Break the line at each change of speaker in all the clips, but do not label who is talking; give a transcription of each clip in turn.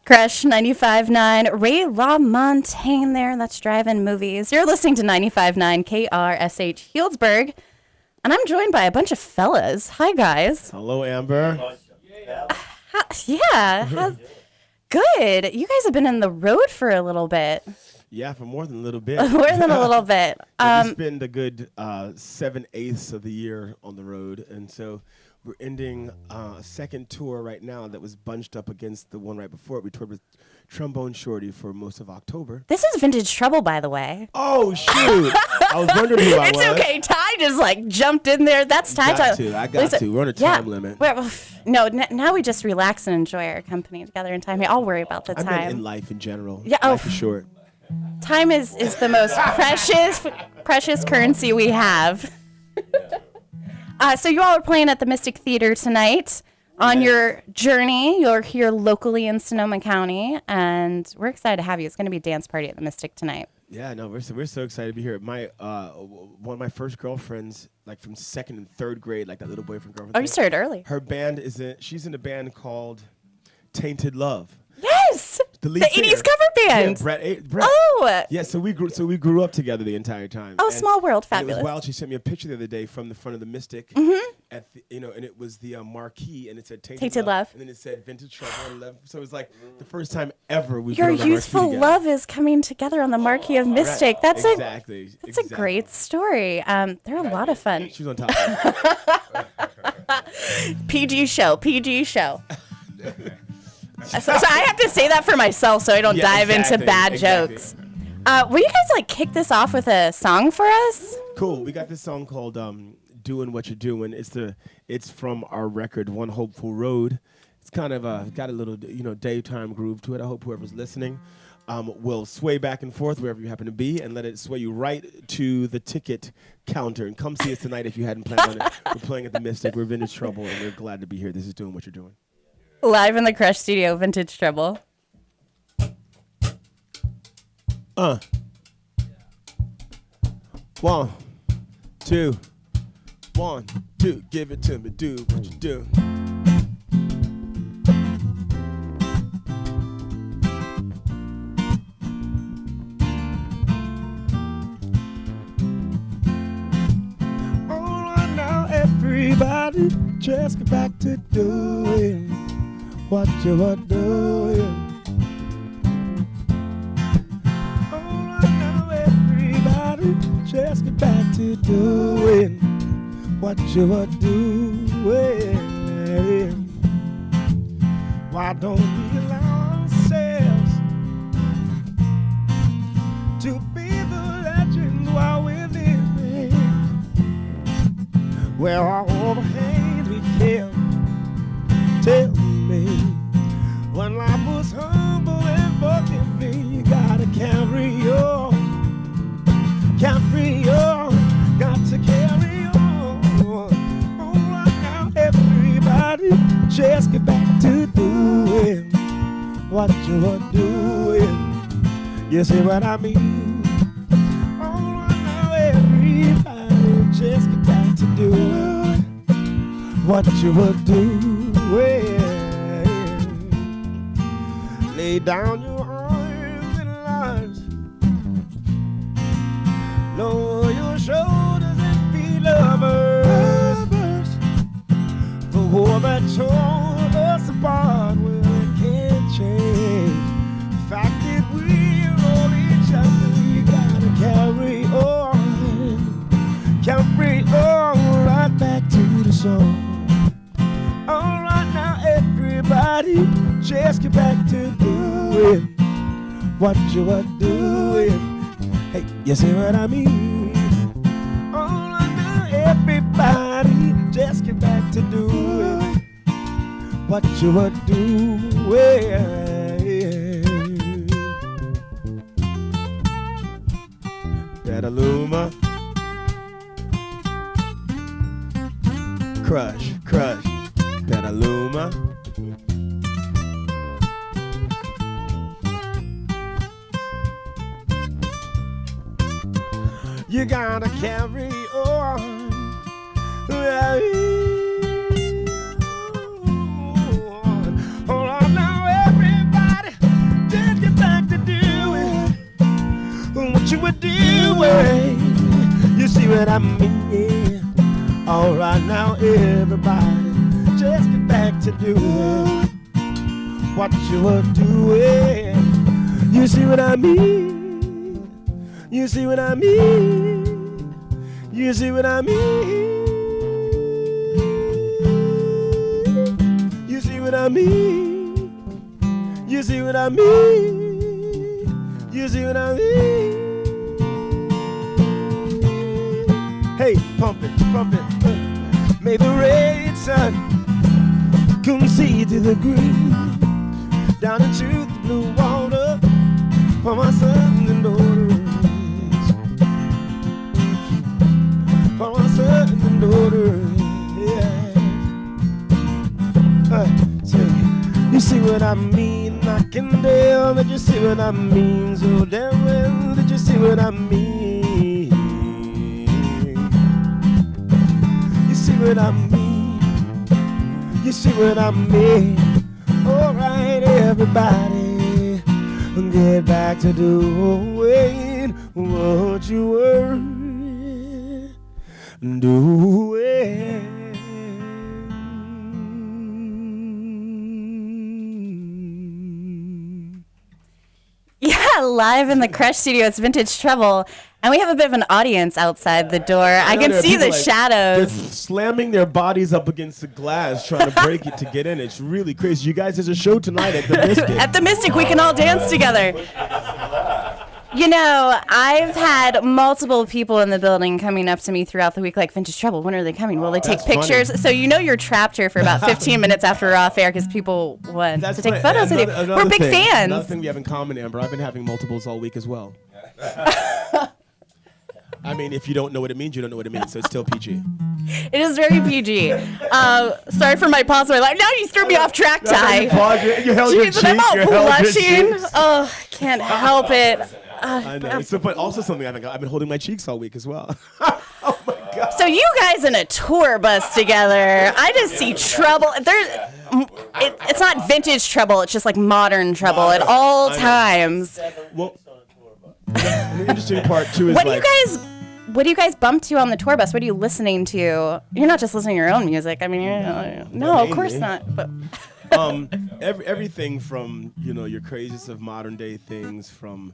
Krush 95.9, Ray LaMontagne there. That's Drive-In Movies. You're listening to 95.9 KRSH Healdsburg, and I'm joined by a bunch of fellas. Hi, guys.
Hello, Amber.
Good. You guys have been on the road for a little bit.
Yeah, for more than a little bit.
More than a little bit.
We spent a good 7/8 of the year on the road, and so we're ending a second tour right now that was bunched up against the one right before it. We toured with Trombone Shorty for most of October.
This is Vintage Trouble, by the way.
Oh, shoot. I was wondering who I was.
It's okay. Ty just jumped in there. That's Ty.
I got to. We're on a time limit.
Now we just relax and enjoy our company together in time. I'll worry about the time.
I meant in life in general.
Yeah.
Life is short.
Time is the most precious currency we have. So you all are playing at the Mystic Theater tonight. On your journey, you're here locally in Sonoma County, and we're excited to have you. It's going to be a dance party at the Mystic tonight.
Yeah, no, we're so excited to be here. My one of my first girlfriends, from second and third grade, that little boyfriend girlfriend.
Oh, you started early.
Her band she's in a band called Tainted Love.
Yes, the 80s cover band.
Yeah, Brett.
Oh,
yeah. So we grew up together the entire time.
Oh, small world, fabulous.
It was wild. She sent me a picture the other day from the front of the Mystic, and it was the marquee, and it said Tainted Love, and then it said Vintage Trouble and Love. So it was the first time ever we've
your
been on the
youthful
marquee
love is coming together on the marquee of Mystic.
Right.
That's
exactly.
a great story. They're a lot of fun.
She's on top of it.
PG show. So I have to say that for myself so I don't dive into bad jokes. Will you guys kick this off with a song for us?
Cool. We got this song called "Doing What You're Doing." It's from our record "One Hopeful Road." It's kind of got a little daytime groove to it. I hope whoever's listening will sway back and forth wherever you happen to be and let it sway you right to the ticket counter. And come see us tonight if you hadn't planned on it. We're playing at the Mystic. We're Vintage Trouble, and we're glad to be here. This is Doing What You're Doing.
Live in the Krush studio, Vintage Trouble.
One, two, give it to me, do what you do. All right now, everybody, just get back to doing what you are doing. All right now, everybody, just get back to doing what you are doing. Why don't we allow ourselves to be the legends while we're living? Where our overhangs we kept. Tell me, when life was humble and forgiving, you gotta carry on, got to carry on. All right now, everybody, just get back to doing what you are doing. You see what I mean? All right now, everybody, just get back to doing what you are doing. Lay down your arms and lives, lower your shoulders and be lovers. For war that tore us apart, well, it can't change the fact that we're all each other. You gotta carry on right back to the song. All right now, everybody, just get back to doing what you are doing. Hey, you see what I mean? All right now, everybody, just get back to doing what you are doing. Petaluma, Krush, Petaluma. You gotta carry on. Hold on now, everybody. we're doing. You see what I mean? Yeah. All right now, everybody, just get back to doing what you were doing. You see what I mean? You see what I mean? You see what I mean? You see what I mean? You see what I mean? You see what I mean? Hey, pump it, pump it. May the red sun come see to the green, down into the blue water for my sons and daughters, for my sons and daughters. Yeah. Say, you see what I mean? I can tell that you see what I mean. So damn well that you see what I mean. You see what I mean? You see what I mean? All right, everybody, get back to doing what you were doing.
Yeah, live in the Krush studio. It's Vintage Trouble. And we have a bit of an audience outside the door. I can see the shadows.
They're slamming their bodies up against the glass, trying to break it to get in. It's really crazy. You guys, there's a show tonight at the Mystic.
At the Mystic, we can all dance together. You know, I've had multiple people in the building coming up to me throughout the week like, Vintage Trouble, when are they coming? Will they take pictures?
Funny.
So you know you're trapped here for about 15 minutes after we're off air because people want to take photos with you. We're big fans.
Another thing we have in common, Amber, I've been having multiples all week as well. I mean, if you don't know what it means, you don't know what it means, so it's still PG.
It is very PG. Sorry for my pause. Now you threw me off track, Ty.
You held your cheek.
I'm all blushing. Oh, can't help it.
I know. But also something I've been holding my cheeks all week as well. Oh my God.
So you guys in a tour bus together. I just see trouble. It's not vintage trouble. It's just like modern trouble at all times.
Well, the interesting part too is
what do you guys bump to on the tour bus? What are you listening to? You're not just listening to your own music. I mean, no, of course not. But
everything from your craziest of modern day things, from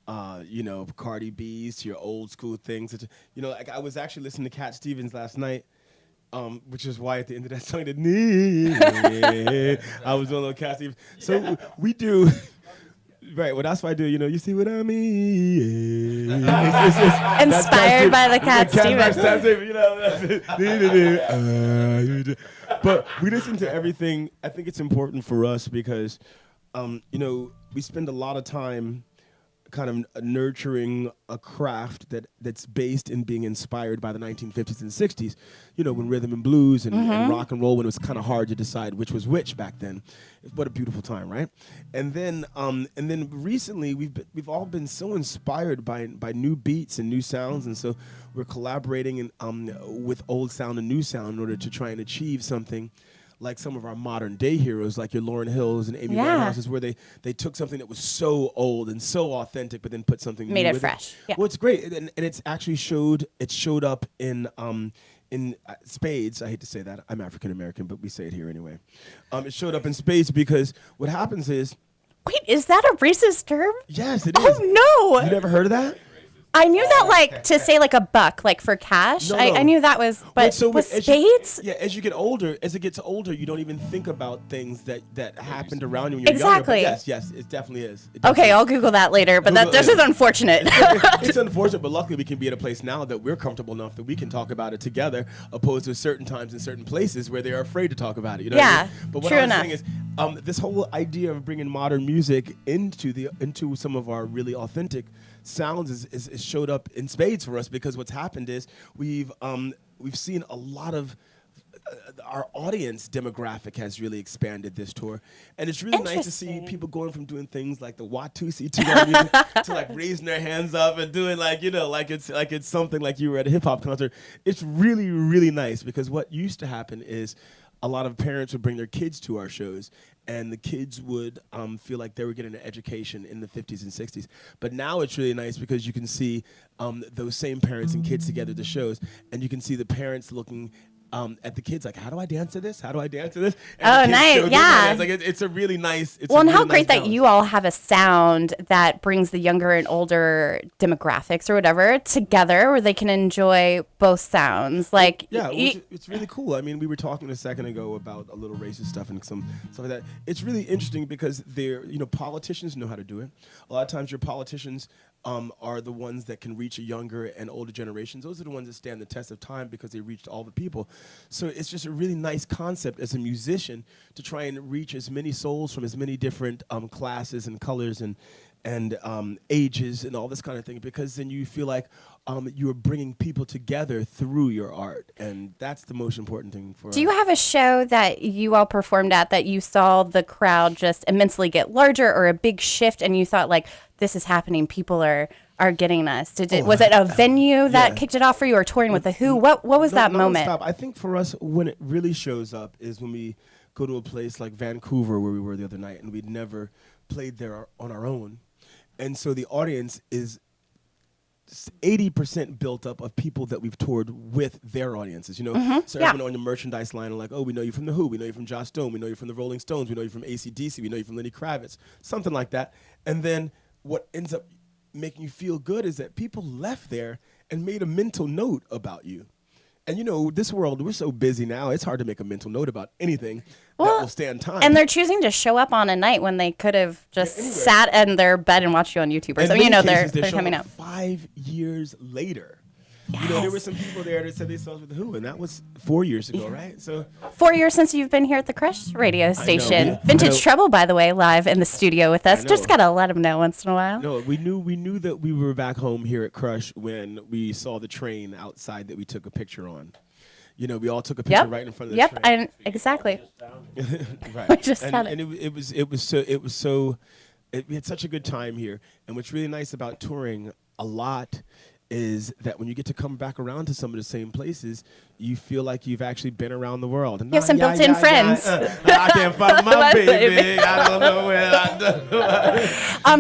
Cardi B's to your old school things. Like I was actually listening to Cat Stevens last night, which is why at the end of that song, I was doing a little Cat Stevens. So we do. Right, well, that's what I do. You see what I mean?
Inspired by the Cat Stevens.
But we listen to everything. I think it's important for us because, we spend a lot of time kind of nurturing a craft that's based in being inspired by the 1950s and 60s, when rhythm and blues and rock and roll, when it was kind of hard to decide which was which back then. What a beautiful time, right? And then recently we've all been so inspired by new beats and new sounds, and so we're collaborating with old sound and new sound in order to try and achieve something like some of our modern day heroes, like your Lauryn Hills and Amy Winehouses, where they took something that was so old and so authentic, but then put something
made
new
it
with
fresh. Yeah.
Well, it's great, and it's actually showed up in spades. I hate to say that. I'm African American, but we say it here anyway. It showed up in spades because what happens is.
Wait, is that a racist term?
Yes, it is.
Oh no!
You never heard of that?
I knew that, to say a buck, for cash. No. I knew that was, but with spades?
As it gets older, you don't even think about things that happened around you when you were
exactly.
younger. But yes, it definitely is.
Okay, I'll Google that later, but this is unfortunate.
It's unfortunate, but luckily we can be at a place now that we're comfortable enough that we can talk about it together, opposed to certain times in certain places where they are afraid to talk about it. What I mean? But what I was saying is, this whole idea of bringing modern music into some of our really authentic sounds is showed up in spades for us, because what's happened is we've seen a lot of our audience demographic has really expanded this tour, and it's really nice to see people going from doing things like the Watusi to raising their hands up and doing like it's something like you were at a hip hop concert. It's really, really nice, because what used to happen is a lot of parents would bring their kids to our shows, and the kids would feel like they were getting an education in the 50s and 60s. But now it's really nice because you can see those same parents and kids together at the shows, and you can see the parents looking at the kids like, how do I dance to this? How do I dance to this? And
nice, yeah.
It's like it's a really nice.
Well, and how great that you all have a sound that brings the younger and older demographics or whatever together, where they can enjoy both sounds. Like,
yeah, it's really cool. I mean, we were talking a second ago about a little racist stuff and some stuff like that. It's really interesting because politicians know how to do it. A lot of times, your politicians are the ones that can reach a younger and older generations. Those are the ones that stand the test of time because they reached all the people. So it's just a really nice concept as a musician to try and reach as many souls from as many different classes and colors and ages and all this kind of thing, because then you feel like you are bringing people together through your art, and that's the most important thing for us.
Do you have a show that you all performed at that you saw the crowd just immensely get larger, or a big shift and you thought, like, this is happening, people are getting us? Was it a venue that kicked it off for you, or touring with The Who? What was that moment?
Stop. I think for us, when it really shows up is when we go to a place like Vancouver, where we were the other night, and we'd never played there on our own. And so the audience is 80% built up of people that we've toured with their audiences, So everyone on your merchandise line are like, oh, we know you from The Who, we know you from Joss Stone, we know you from the Rolling Stones, we know you from AC/DC, we know you from Lenny Kravitz, something like that. And then what ends up making you feel good is that people left there and made a mental note about you. And this world, we're so busy now, it's hard to make a mental note about anything that will stand time.
And they're choosing to show up on a night when they could have just sat in their bed and watched you on YouTube or something. They're coming out
5 years later.
Yes.
There were some people there that said they saw us with The Who, and that was 4 years ago, right? So
4 years since you've been here at the Krush radio station. Vintage Trouble, by the way, live in the studio with us. Just gotta let them know once in a while.
No, we knew that we were back home here at Krush when we saw the train outside that we took a picture on. We all took a picture right in front of the train.
Exactly.
Right.
We just had it.
And we had such a good time here. And what's really nice about touring a lot is that when you get to come back around to some of the same places, you feel like you've actually been around the world. And
you have some built-in friends.
I can't find my baby. I don't know where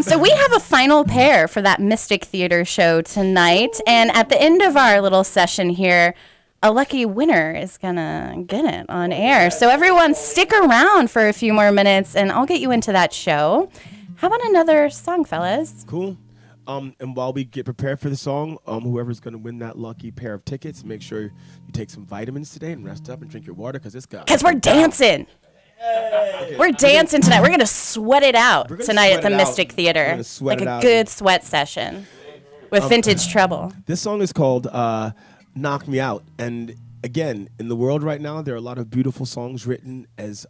So we have a final pair for that Mystic Theater show tonight. And at the end of our little session here, a lucky winner is going to get it on air. So everyone stick around for a few more minutes, and I'll get you into that show. How about another song, fellas?
Cool. And while we get prepared for the song, whoever's going to win that lucky pair of tickets, make sure you take some vitamins today and rest up and drink your water because
we're dancing. Okay. We're dancing tonight. We're going to sweat it out tonight at the Mystic Theater. Like a good sweat session with Vintage Trouble.
This song is called Knock Me Out. And again, in the world right now, there are a lot of beautiful songs written as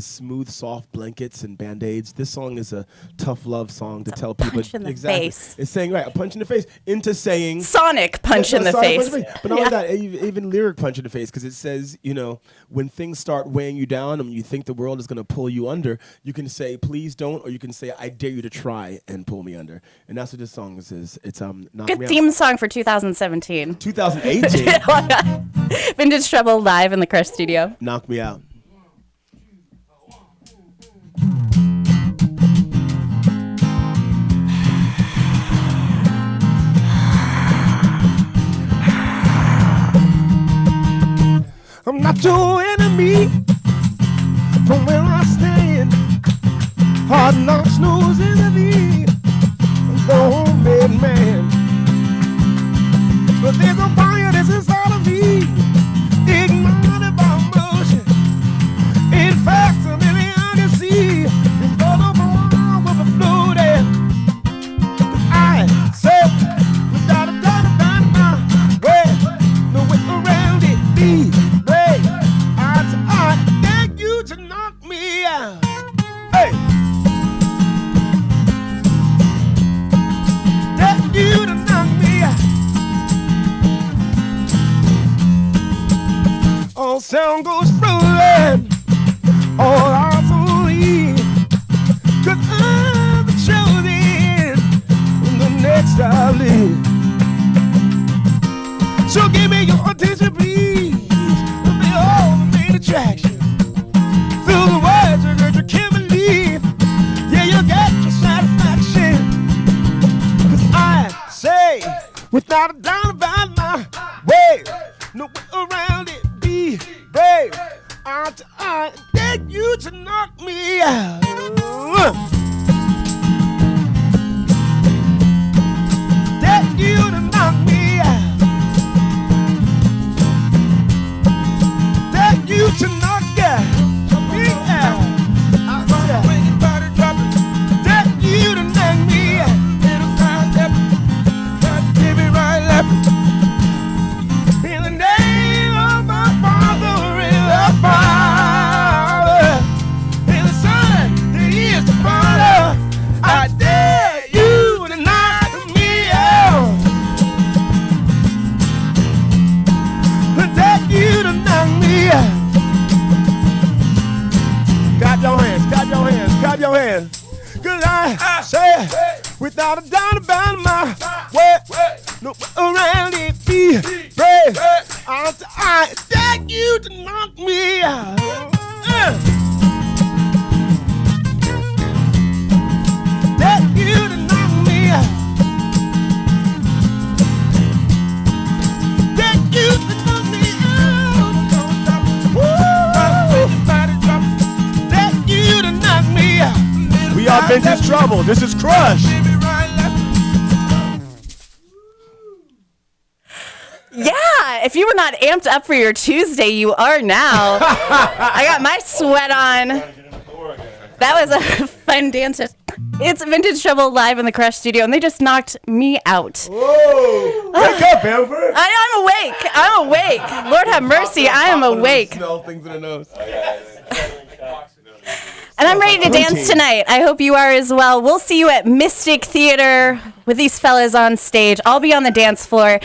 smooth, soft blankets and Band-Aids. This song is a tough love song to tell people.
Punch in the face.
It's saying, a punch in the face into saying.
Sonic punch in the face.
But not only that, even lyric punch in the face, because it says, when things start weighing you down and you think the world is going to pull you under, you can say, please don't, or you can say, I dare you to try and pull me under. And that's what this song is. It's
good theme song for 2017.
2018.
Vintage Trouble live in the Krush studio.
Knock Me Out. I'm not your enemy from where I stand. Hard knocks knows enemy, the homemade man. But there's a fire that's inside of me, ignited by emotion. It's faster than the Odyssey. It's all over with a floating. I said, without a doubt about my way, no way around it. Be brave. I dare you to knock me out. Hey, dare you to knock me out. All sound goes rolling, all eyes on me, 'cause I'm the chosen, the next I live. So give me your attention, please. They all the main attraction. without a doubt about my way. No way around it. Be brave. I dare you to knock me out. Dare you to knock me out. Dare you to knock me out. Dare you to knock me out. Little time step, give me right left. In the name of my Father in the Father, in the Son, He is the Father. I dare you to knock me out. I dare you to knock me out. Clap your hands, clap your hands, clap your hands. 'Cause I say, without a doubt about my way, no way around it, be brave. I dare you to knock me out. Dare you to knock me out. Dare you to knock me out. Dare you to knock me out. We are Vintage Trouble. This is Krush.
Yeah, if you were not amped up for your Tuesday, you are now. I got my sweat on. That was a fun dance. It's Vintage Trouble live in the Krush studio, and they just knocked me out.
Whoa! Wake up, Amber!
I'm awake. I'm awake. Lord have mercy, I am awake.
Smell things in the nose.
And I'm ready to dance tonight. I hope you are as well. We'll see you at Mystic Theater with these fellas on stage. I'll be on the dance floor.